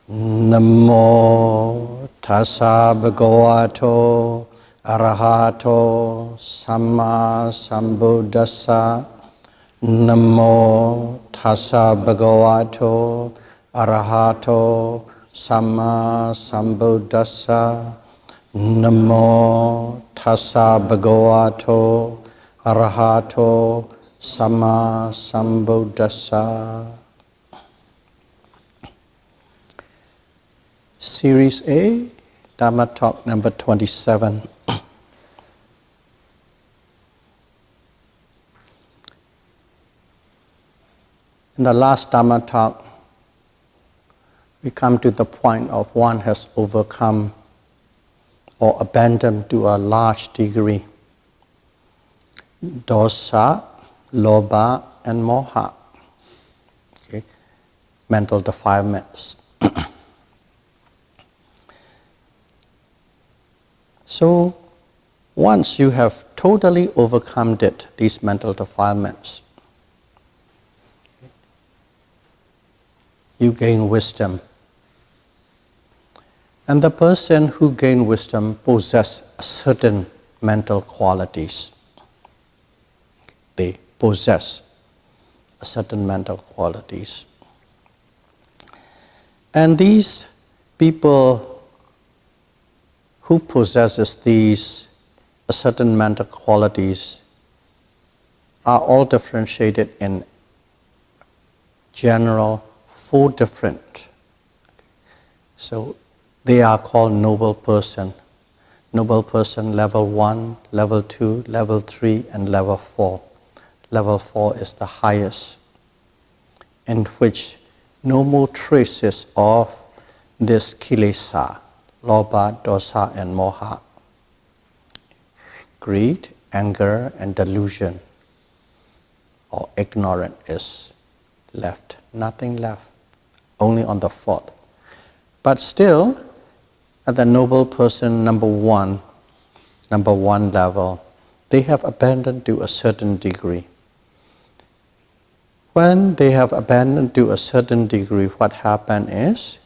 Namo tassa bhagavato arahato samma sambuddhassa. Namo tassa bhagavato arahato samma sambuddhassa. Namo tassa bhagavato arahato samma sambuddhassa. Series A, Dhamma Talk number 27. In the last Dhamma Talk, we come to the point of one has overcome or abandoned to a large degree dosa, lobha, and moha, okay? Mental defilements. So, once you have totally overcome these mental defilements, you gain wisdom. And the person who gains wisdom possesses certain mental qualities. They possess certain mental qualities. And these people who possesses these certain mental qualities are all differentiated in general 4 different. So they are called noble person. Noble person level 1, level 2, level 3, and level 4. Level 4 is the highest, in which no more traces of this kilesa, lobha, dosa, and moha, greed, anger, and delusion, or ignorance is left. Nothing left, only on the 4th. But still, at the noble person number one level, they have abandoned to a certain degree. When they have abandoned to a certain degree, what happens is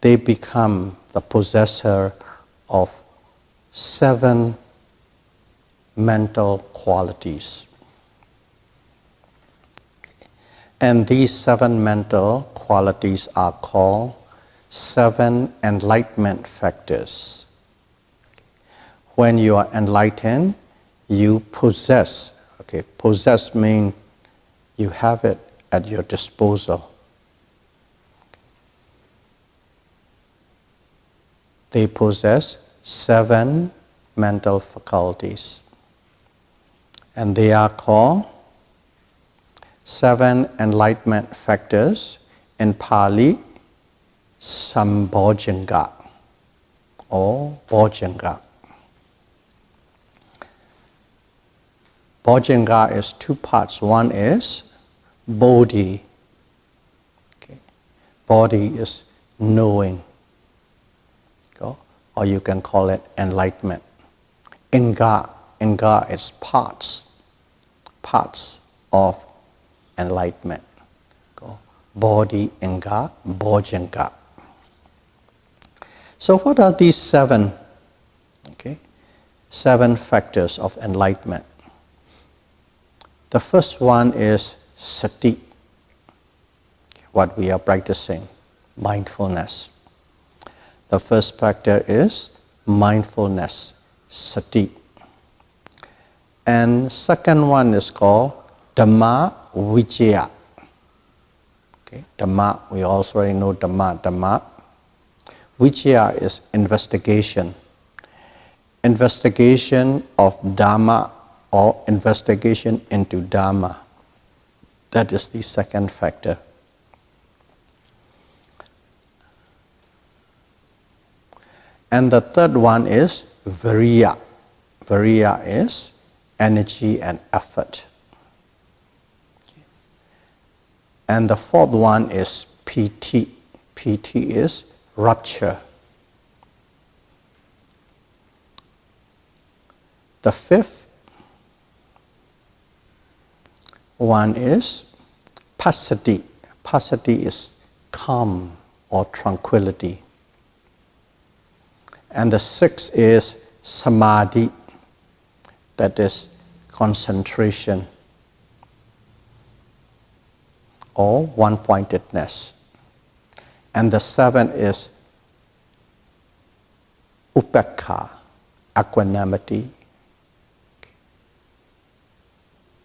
they become the possessor of 7 mental qualities. And these 7 mental qualities are called 7 enlightenment factors. When you are enlightened, you possess. Okay, possess means you have it at your disposal. They possess 7 mental faculties. And they are called 7 enlightenment factors, in Pali, Sambojjhanga or Bojjhanga. Bojjhanga is 2 parts. One is bodhi. Okay. Bodhi is knowing. Or you can call it enlightenment. Inga is parts of enlightenment. Bodhi, inga, bojjhanga. So what are these 7? Okay, 7 factors of enlightenment. The first one is sati, what we are practicing, mindfulness. The first factor is mindfulness, sati. And second one is called Dhamma Vijaya. Okay, Dhamma, we also already know Dhamma. Vijaya is investigation. Investigation of Dhamma or investigation into Dhamma. That is the second factor. And the third one is Viriya. Viriya is energy and effort. And the fourth one is piti. Piti is rapture. The fifth one is passaddhi. Passaddhi is calm or tranquility. And the sixth is samadhi, that is concentration or one-pointedness. And the seventh is upekkha, equanimity.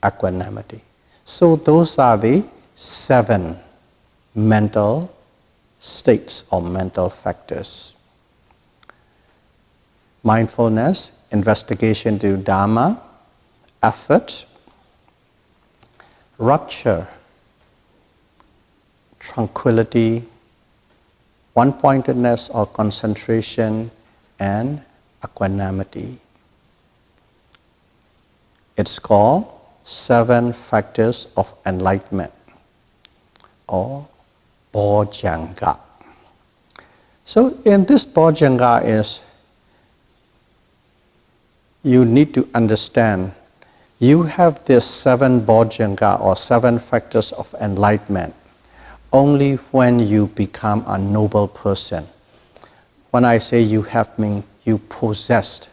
Equanimity. So those are the 7 mental states or mental factors. Mindfulness, investigation to Dhamma, effort, rupture, tranquility, one-pointedness or concentration, and equanimity. It's called 7 Factors of Enlightenment or Bojjhanga. So in this Bojjhanga is, you need to understand, you have this 7 Bojjhanga or 7 Factors of Enlightenment only when you become a noble person. When I say you have, mean you possessed.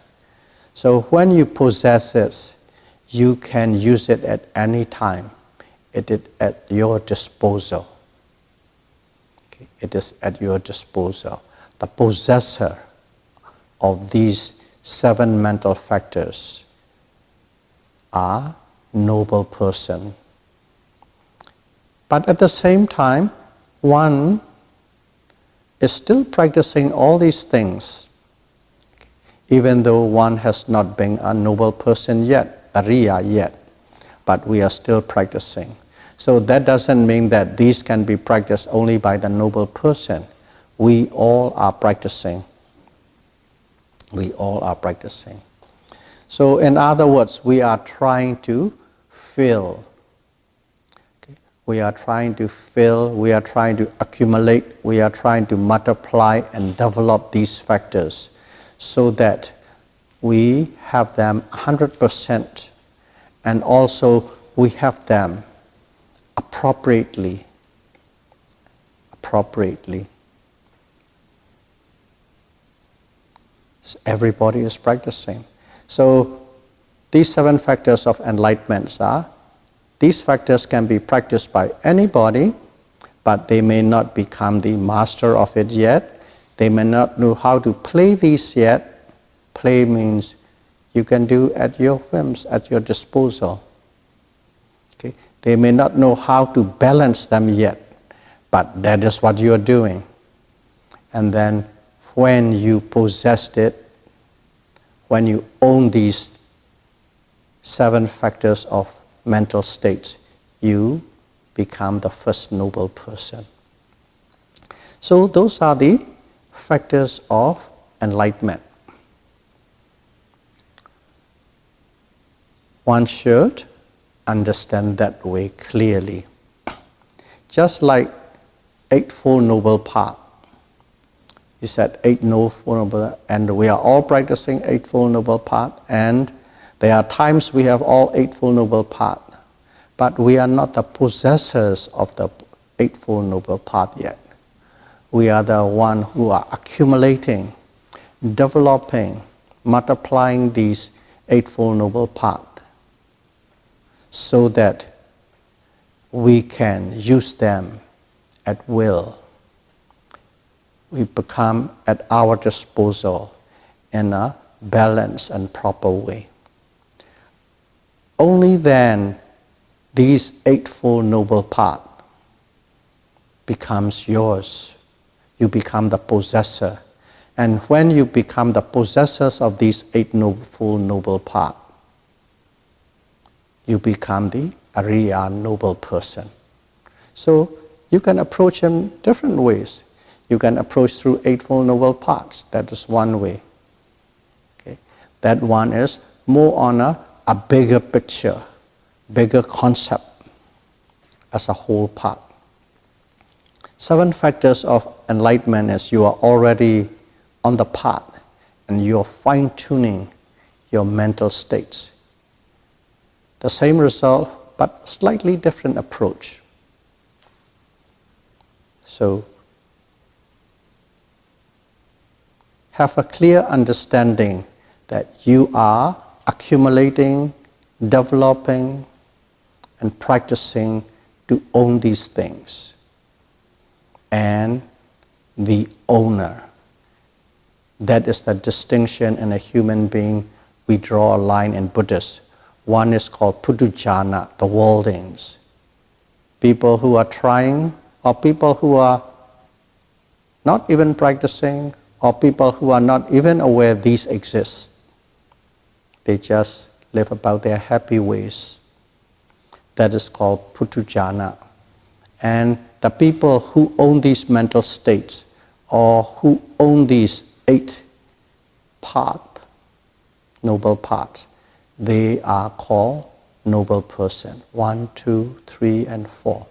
So when you possess it, you can use it at any time. It is at your disposal. Okay. It is at your disposal. The possessor of these 7 mental factors are noble person. But at the same time, one is still practicing all these things, even though one has not been a noble person yet, Ariya yet, but we are still practicing. So that doesn't mean that these can be practiced only by the noble person. We all are practicing. We all are practicing. So in other words, we are trying to fill. We are trying to fill, we are trying to accumulate, we are trying to multiply and develop these factors so that we have them 100% and also we have them appropriately. So everybody is practicing. So these 7 factors of enlightenment are, these factors can be practiced by anybody, but they may not become the master of it yet. They may not know how to play these yet. Play means you can do at your whims, at your disposal. Okay? They may not know how to balance them yet, but that is what you are doing. And then when you possessed it, when you own these 7 factors of mental states, you become the first noble person. So those are the factors of enlightenment. One should understand that way clearly. Just like Eightfold Noble Path. You said Eightfold Noble, and we are all practicing Eightfold Noble Path, and there are times we have all Eightfold Noble Path, but we are not the possessors of the Eightfold Noble Path yet. We are the one who are accumulating, developing, multiplying these Eightfold Noble Path so that we can use them at will. We become at our disposal in a balanced and proper way. Only then these Eightfold Noble Path becomes yours. You become the possessor. And when you become the possessors of these Eightfold Noble Path, you become the Ariya noble person. So you can approach them different ways. You can approach through Eightfold Noble Paths. That is one way. Okay? That one is more on a bigger picture, bigger concept as a whole path. 7 factors of enlightenment is you are already on the path and you are fine-tuning your mental states. The same result, but slightly different approach. So have a clear understanding that you are accumulating, developing, and practicing to own these things. And the owner. That is the distinction in a human being. We draw a line in Buddhist. One is called Puthujjana, the worldlings. People who are trying, or people who are not even practicing, or people who are not even aware these exist. They just live about their happy ways. That is called Puthujjana. And the people who own these mental states, or who own these 8 paths, noble paths, they are called noble person. 1, 2, 3, and 4.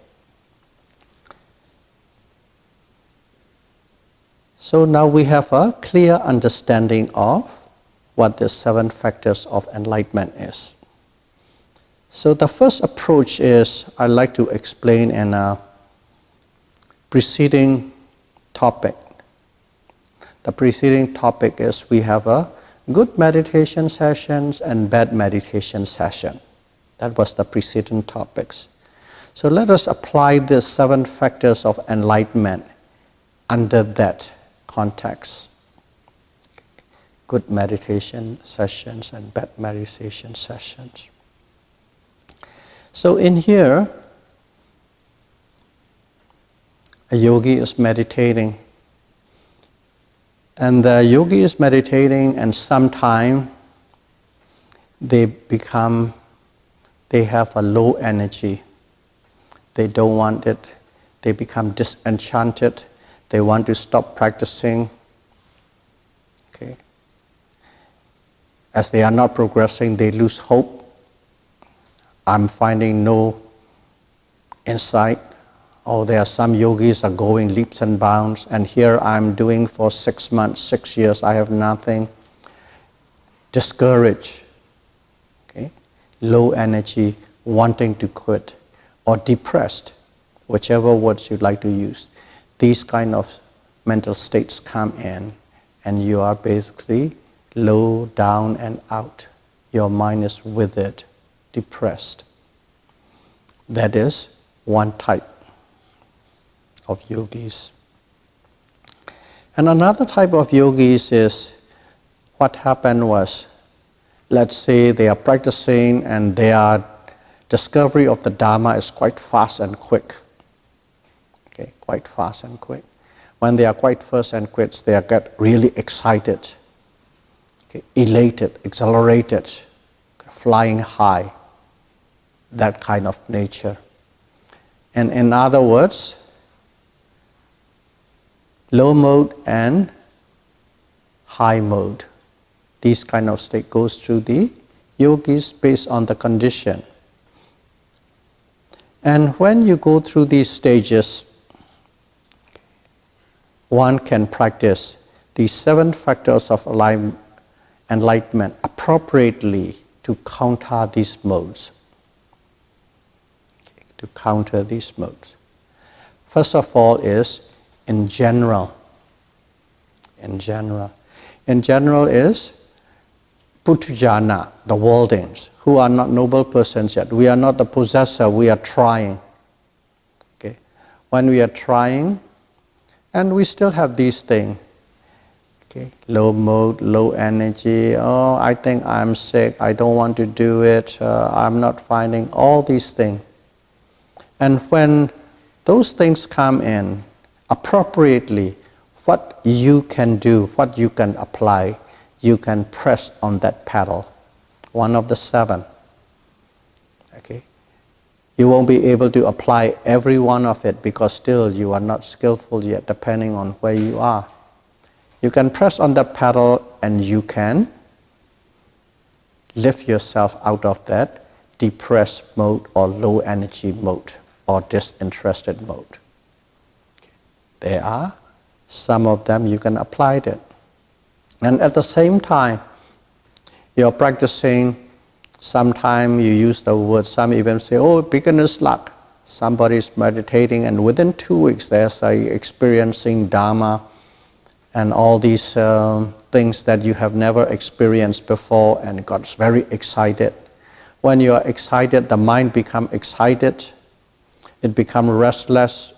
So now we have a clear understanding of what the 7 factors of enlightenment is. So the first approach is, I'd like to explain in a preceding topic. The preceding topic is we have a good meditation sessions and bad meditation session. That was the preceding topics. So let us apply the 7 factors of enlightenment under that context. Good meditation sessions and bad meditation sessions. So in here, a yogi is meditating. And the yogi is meditating, and sometime they have a low energy. They don't want it. They become disenchanted. They want to stop practicing. Okay. As they are not progressing, they lose hope. I'm finding no insight. Oh, there are some yogis are going leaps and bounds, and here I'm doing for 6 months, 6 years, I have nothing. Discouraged, okay? Low energy, wanting to quit, or depressed, whichever words you'd like to use. These kind of mental states come in, and you are basically low, down, and out. Your mind is withered, depressed. That is one type of yogis. And another type of yogis is, what happened was, let's say they are practicing and their discovery of the Dhamma is quite fast and quick. Okay, quite fast and quick. When they are quite fast and quick, they get really excited, okay, elated, exhilarated, flying high, that kind of nature. And in other words, low mode and high mode. These kind of state goes through the yogis based on the condition. And when you go through these stages, one can practice these 7 factors of enlightenment appropriately to counter these modes. Okay, to counter these modes. First of all is in general. In general is Puthujjana, the worldlings, who are not noble persons yet. We are not the possessor, we are trying. Okay. When we are trying, and we still have these things. Okay. Low mode, low energy, oh, I think I'm sick, I don't want to do it, I'm not finding all these things. And when those things come in, appropriately, what you can do, what you can apply, you can press on that pedal, one of the 7. Okay, you won't be able to apply every one of it because still you are not skillful yet, depending on where you are. You can press on that pedal and you can lift yourself out of that depressed mode or low energy mode or disinterested mode. There are some of them you can apply it. And at the same time, you're practicing, sometimes you use the word, some even say, oh, beginner's luck. Somebody's meditating and within 2 weeks they're experiencing Dhamma and all these things that you have never experienced before, and got very excited. When you are excited, the mind becomes excited, it becomes restless,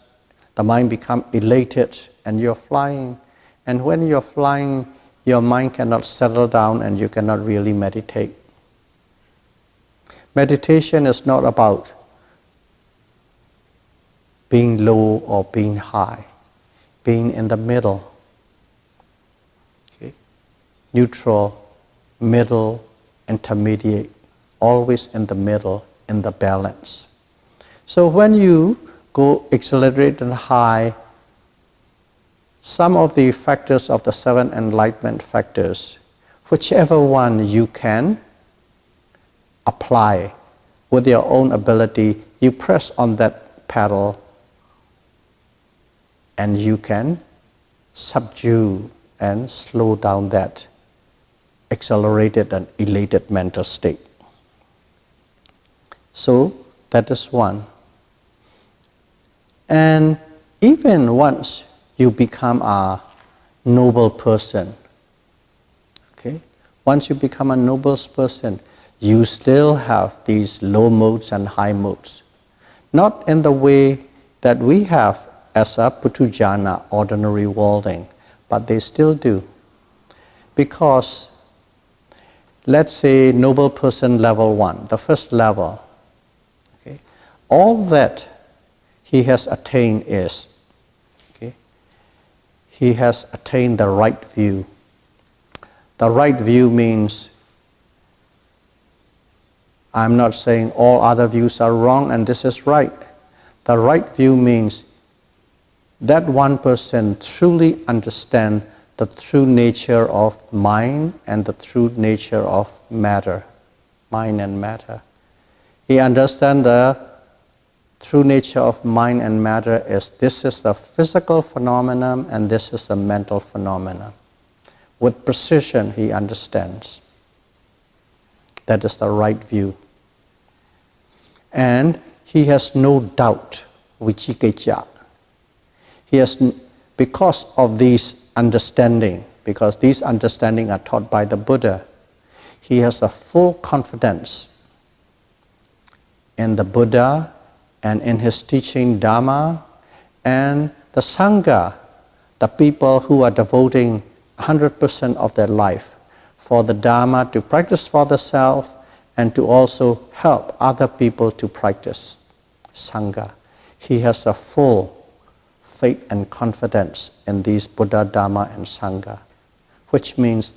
the mind becomes elated, and you're flying. And when you're flying, your mind cannot settle down and you cannot really meditate. Meditation is not about being low or being high, being in the middle. Okay? Neutral, middle, intermediate, always in the middle, in the balance. So when you go accelerate and high, some of the factors of the seven enlightenment factors, whichever one you can apply with your own ability, you press on that pedal and you can subdue and slow down that accelerated and elated mental state. So that is one. And even once you become a noble person, okay? Once you become a noble person, you still have these low modes and high modes. Not in the way that we have as a putujana, ordinary worldling, but they still do. Because, let's say, noble person level 1, the first level, okay? All that he has attained is, okay, he has attained the right view. The right view means, I'm not saying all other views are wrong and this is right. The right view means that one person truly understands the true nature of mind and the true nature of matter, mind and matter. He understands the true nature of mind and matter is this is the physical phenomenon and this is the mental phenomenon. With precision, he understands. That is the right view. And he has no doubt, vichikicca. He has, because of these understanding, because these understanding are taught by the Buddha, he has a full confidence in the Buddha and in his teaching Dhamma and the Sangha, the people who are devoting 100% of their life for the Dhamma to practice for themselves and to also help other people to practice Sangha. He has a full faith and confidence in these Buddha, Dhamma and Sangha, which means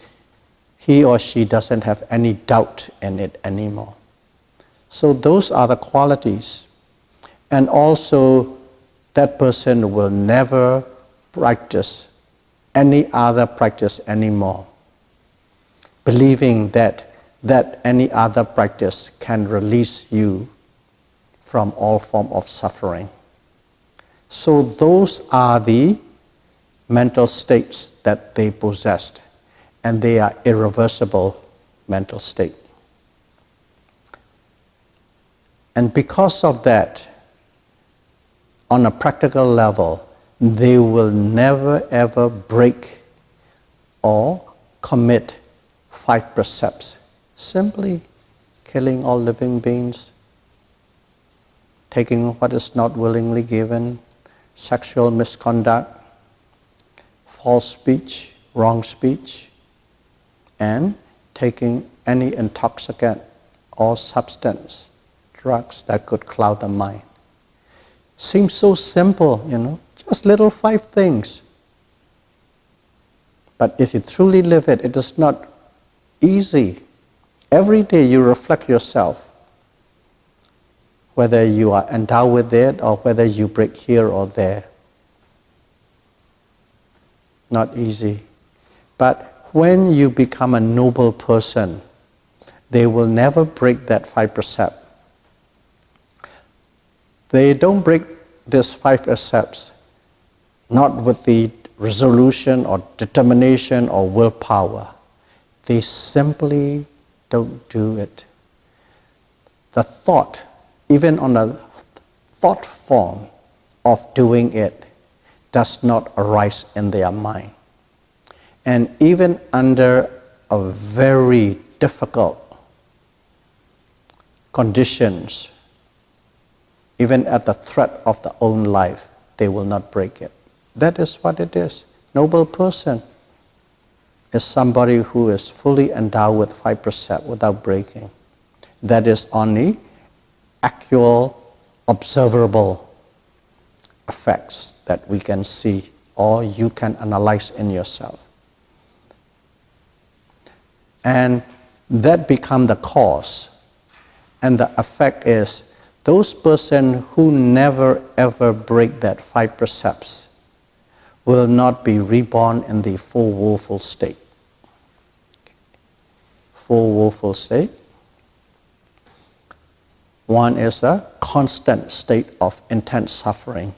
he or she doesn't have any doubt in it anymore. So those are the qualities. And also that person will never practice any other practice anymore, believing that any other practice can release you from all form of suffering. So those are the mental states that they possessed, and they are irreversible mental state. And because of that, on a practical level, they will never ever break or commit 5 precepts. Simply killing all living beings, taking what is not willingly given, sexual misconduct, false speech, wrong speech, and taking any intoxicant or substance, drugs that could cloud the mind. Seems so simple, just little 5 things. But if you truly live it, it is not easy. Every day you reflect yourself, whether you are endowed with it or whether you break here or there. Not easy. But when you become a noble person, they will never break that 5 precept. They don't break these 5 precepts, not with the resolution or determination or willpower. They simply don't do it. The thought, even on a thought form of doing it, does not arise in their mind. And even under a very difficult conditions, even at the threat of their own life, they will not break it. That is what it is. Noble person is somebody who is fully endowed with 5 precepts without breaking. That is only actual, observable effects that we can see or you can analyze in yourself. And that become the cause. And the effect is those persons who never ever break that 5 precepts will not be reborn in the full woeful state. Full woeful state. One is a constant state of intense suffering.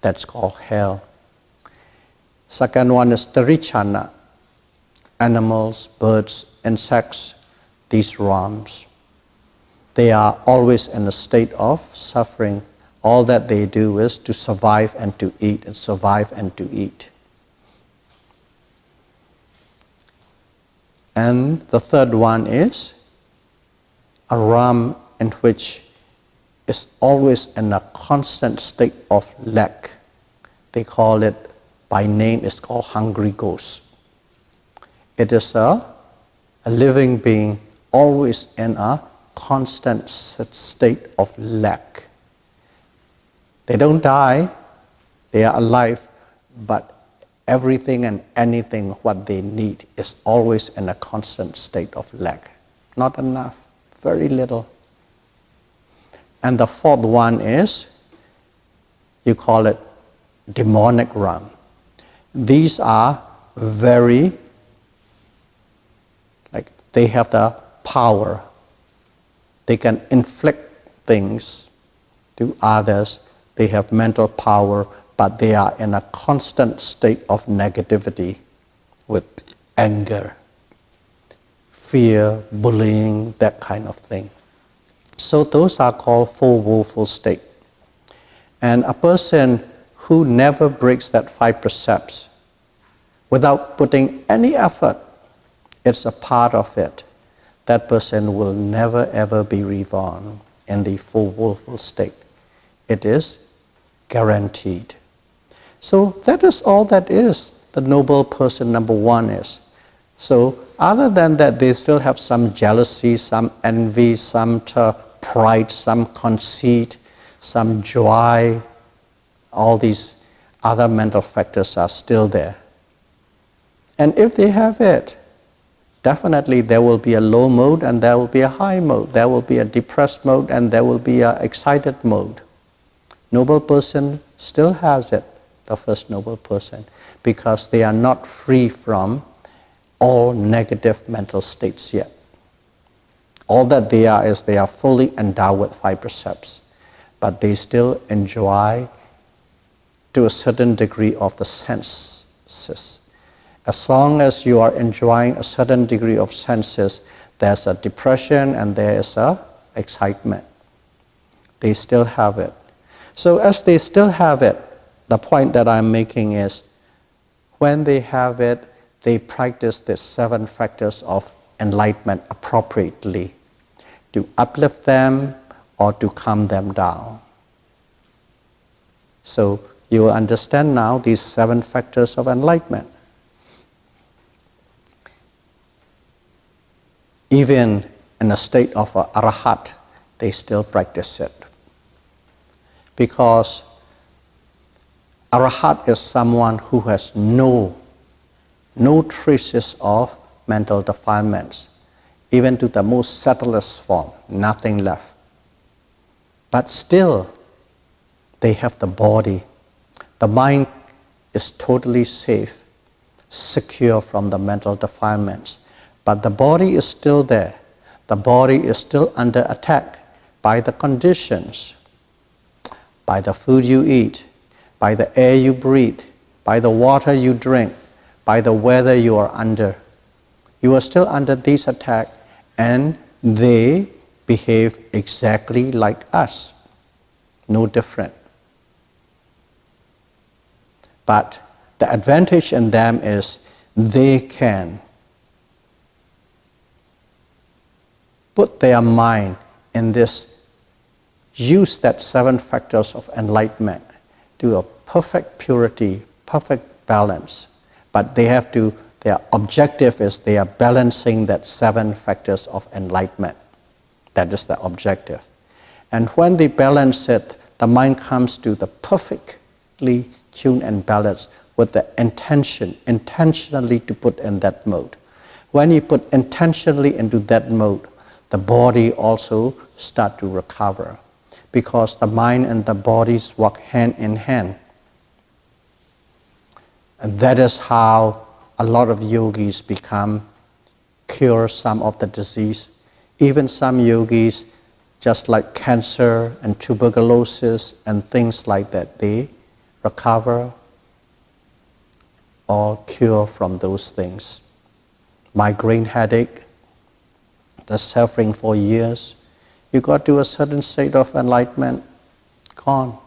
That's called hell. Second one is tarichana. Animals, birds, insects, these realms. They are always in a state of suffering. All that they do is to survive and to eat, and survive and to eat. And the third one is a realm in which is always in a constant state of lack. They call it, by name, it's called hungry ghost. It is a living being always in a constant state of lack. They don't die, they are alive, but everything and anything what they need is always in a constant state of lack. Not enough, very little. And the fourth one is, you call it demonic realm. These are very, they have the power. They can inflict things to others. They have mental power, but they are in a constant state of negativity with anger, fear, bullying, that kind of thing. So those are called full woeful state. And a person who never breaks that 5 precepts without putting any effort, it's a part of it. That person will never ever be reborn in the full woeful state. It is guaranteed. So that is all that is the noble person number one is. So other than that, they still have some jealousy, some envy, some pride, some conceit, some joy. All these other mental factors are still there. And if they have it, definitely there will be a low mode and there will be a high mode. There will be a depressed mode and there will be an excited mode. Noble person still has it, the first noble person, because they are not free from all negative mental states yet. All that they are is they are fully endowed with 5 precepts, but they still enjoy to a certain degree of the senses. As long as you are enjoying a certain degree of senses, there's a depression and there is a excitement. They still have it. So as they still have it, the point that I'm making is, when they have it, they practice the 7 factors of enlightenment appropriately to uplift them or to calm them down. So you will understand now these 7 factors of enlightenment. Even in a state of arahat, they still practice it. Because arahat is someone who has no traces of mental defilements, even to the most subtlest form, nothing left. But still, they have the body. The mind is totally safe, secure from the mental defilements. But the body is still there. The body is still under attack by the conditions, by the food you eat, by the air you breathe, by the water you drink, by the weather you are under. You are still under these attacks, and they behave exactly like us, no different. But the advantage in them is they can put their mind in this, use that 7 factors of enlightenment to a perfect purity, perfect balance. But they have to, their objective is they are balancing that 7 factors of enlightenment. That is the objective. And when they balance it, the mind comes to the perfectly tuned and balanced with the intention, intentionally to put in that mode. When you put intentionally into that mode, the body also start to recover, because the mind and the bodies work hand in hand. And that is how a lot of yogis cure some of the disease. Even some yogis, just like cancer and tuberculosis and things like that, they recover or cure from those things. Migraine headache, the suffering for years, you got to a certain state of enlightenment, gone.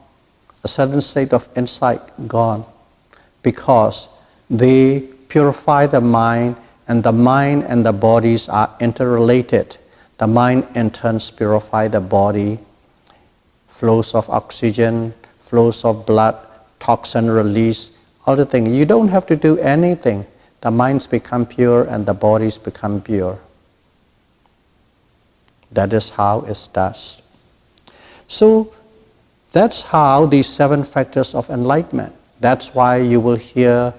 A certain state of insight, gone. Because they purify the mind and the bodies are interrelated. The mind in turn purifies the body, flows of oxygen, flows of blood, toxin release, all the things. You don't have to do anything. The minds become pure and the bodies become pure. That is how it does. So that's how these 7 factors of enlightenment. That's why you will hear,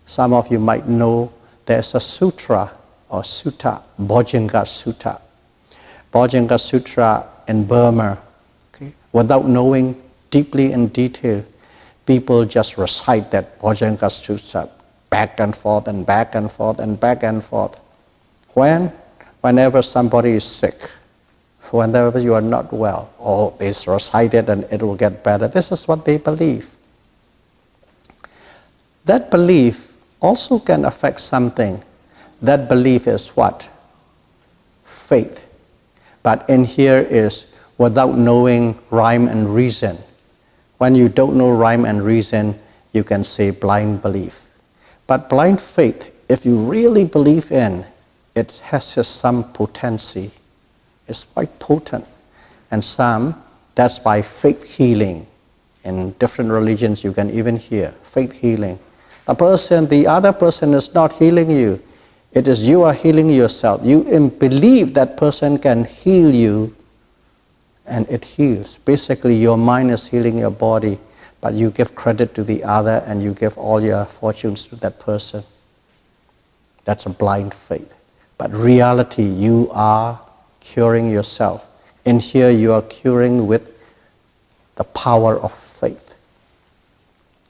some of you might know, there's a sutra or sutta, Bojjhanga Sutta. Bojjhanga Sutra in Burma, okay? Without knowing deeply in detail, people just recite that Bojjhanga Sutta back and forth and back and forth and back and forth. Whenever somebody is sick, whenever you are not well, oh, they recite it and it will get better. This is what they believe. That belief also can affect something. That belief is what? Faith. But in here is without knowing rhyme and reason. When you don't know rhyme and reason, you can say blind belief. But blind faith, if you really believe in, it has just some potency. It's quite potent. And some, that's by faith healing. In different religions you can even hear faith healing. The other person is not healing you. It is you are healing yourself. You believe that person can heal you, and it heals. Basically, your mind is healing your body, but you give credit to the other and you give all your fortunes to that person. That's a blind faith. But reality, you are curing yourself. In here, you are curing with the power of faith,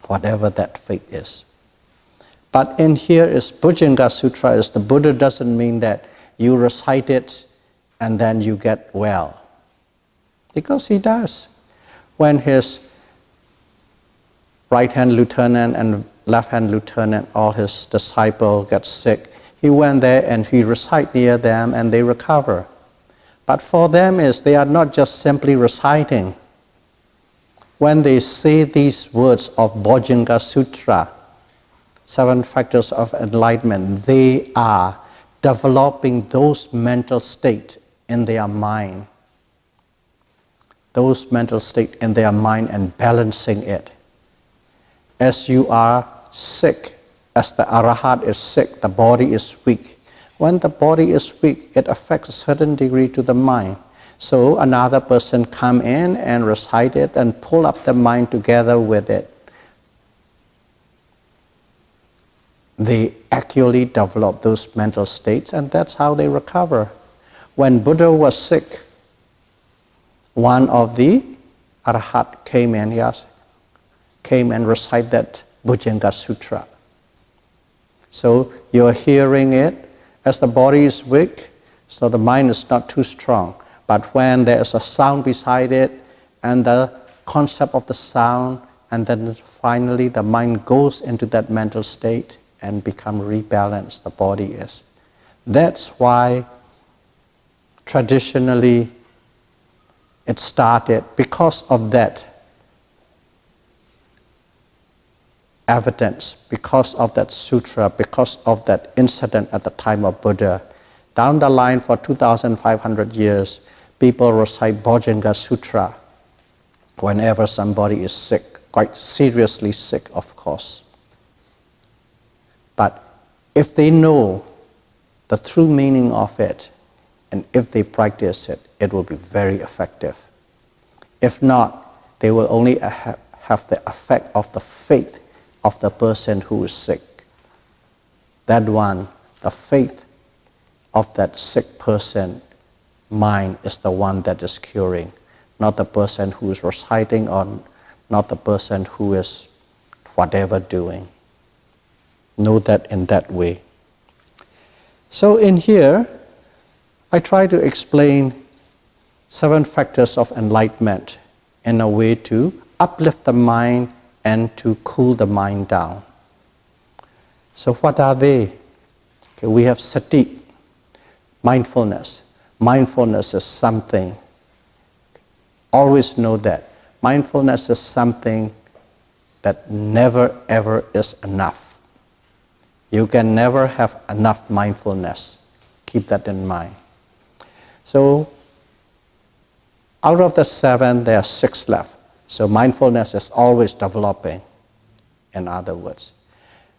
whatever that faith is. But in here is Bojjhanga Sutra, is the Buddha doesn't mean that you recite it and then you get well. Because he does. When his right-hand lieutenant and left-hand lieutenant, all his disciples get sick, he went there and he recited near them and they recover. But for them they are not just simply reciting. When they say these words of Bojjhanga Sutra, 7 factors of enlightenment, they are developing those mental states in their mind. Those mental states in their mind and balancing it. As you are sick, as the Arahat is sick, the body is weak. When the body is weak, it affects a certain degree to the mind. So another person come in and recite it and pull up the mind together with it. They actually develop those mental states, and that's how they recover. When Buddha was sick, one of the Arahat came and recited that Bojjhanga Sutra. So you're hearing it as the body is weak, so the mind is not too strong. But when there is a sound beside it, and the concept of the sound, and then finally the mind goes into that mental state and become rebalanced, the body is. That's why traditionally it started, because of that evidence, because of that sutra, because of that incident at the time of Buddha. Down the line for 2,500 years, people recite Bojjhanga Sutra whenever somebody is sick, quite seriously sick, of course. But if they know the true meaning of it, and if they practice it, it will be very effective. If not, they will only have the effect of the faith of the person who is sick. That one, the faith of that sick person, mind is the one that is curing, not the person who is reciting or not the person who is whatever doing. Know that in that way. So in here, I try to explain 7 factors of enlightenment in a way to uplift the mind and to cool the mind down. So what are they? Okay, we have sati, mindfulness. Mindfulness is something. Always know that. Mindfulness is something that never ever is enough. You can never have enough mindfulness. Keep that in mind. So, out of the 7, there are 6 left. So mindfulness is always developing, in other words.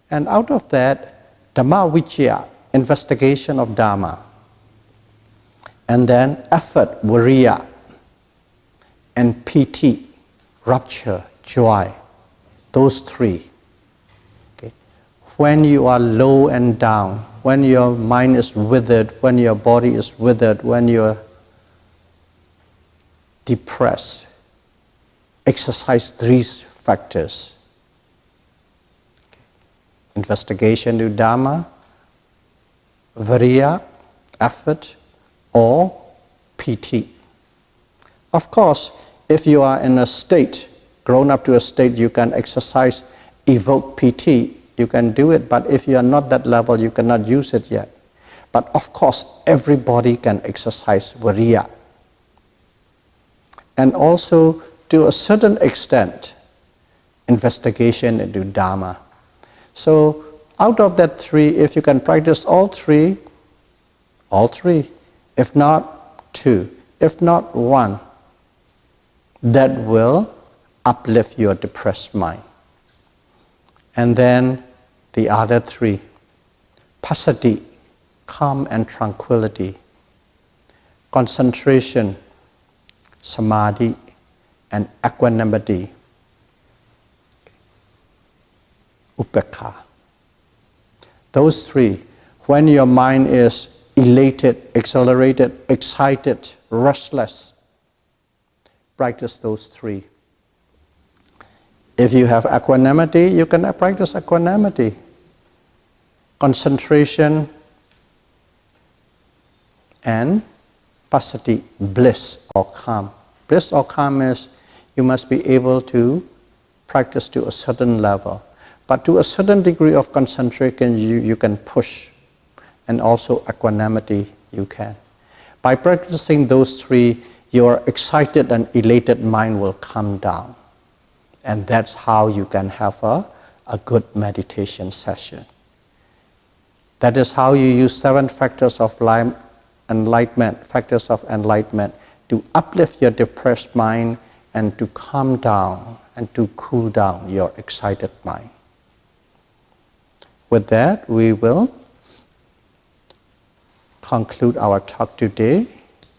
And out of that, Dhamma Vichaya, investigation of Dhamma. And then effort, viriya, and piti, rapture, joy. Those 3. Okay. When you are low and down, when your mind is withered, when your body is withered, when you're depressed, exercise these factors. Okay. Investigation to Dhamma, viriya, effort, or piti. Of course, if you are in a state, grown up to a state, you can exercise, evoke piti, you can do it, but if you are not that level, you cannot use it yet. But of course, everybody can exercise viriya. And also, to a certain extent, investigation into Dhamma. So, out of that 3, if you can practice all 3, if not 2, if not 1, that will uplift your depressed mind. And then the other 3, passaddhi, calm and tranquility, concentration, samadhi, and equanimity, upekkha. Those 3, when your mind is elated, exhilarated, excited, restless, practice those 3. If you have equanimity, you can practice equanimity. Concentration and passaddhi, bliss or calm. Bliss or calm is you must be able to practice to a certain level. But to a certain degree of concentration, you can push. And also equanimity, you can. By practicing those 3, your excited and elated mind will calm down. And that's how you can have a good meditation session. That is how you use 7 factors of enlightenment, to uplift your depressed mind and to calm down and to cool down your excited mind. With that, we will conclude our talk today,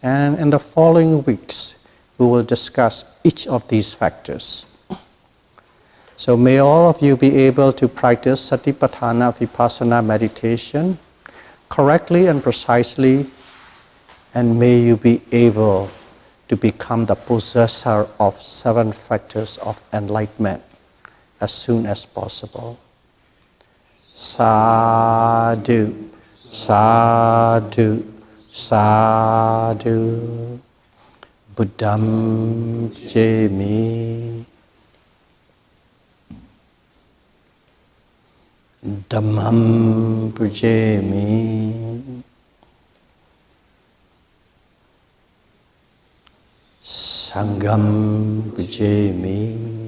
and in the following weeks, we will discuss each of these factors. So may all of you be able to practice Satipatthana Vipassana meditation correctly and precisely, and may you be able to become the possessor of 7 factors of enlightenment as soon as possible. Sadhu, sadhu, sadhu. Buddham jemi. Dhammam pujemi. Sangham pujemi.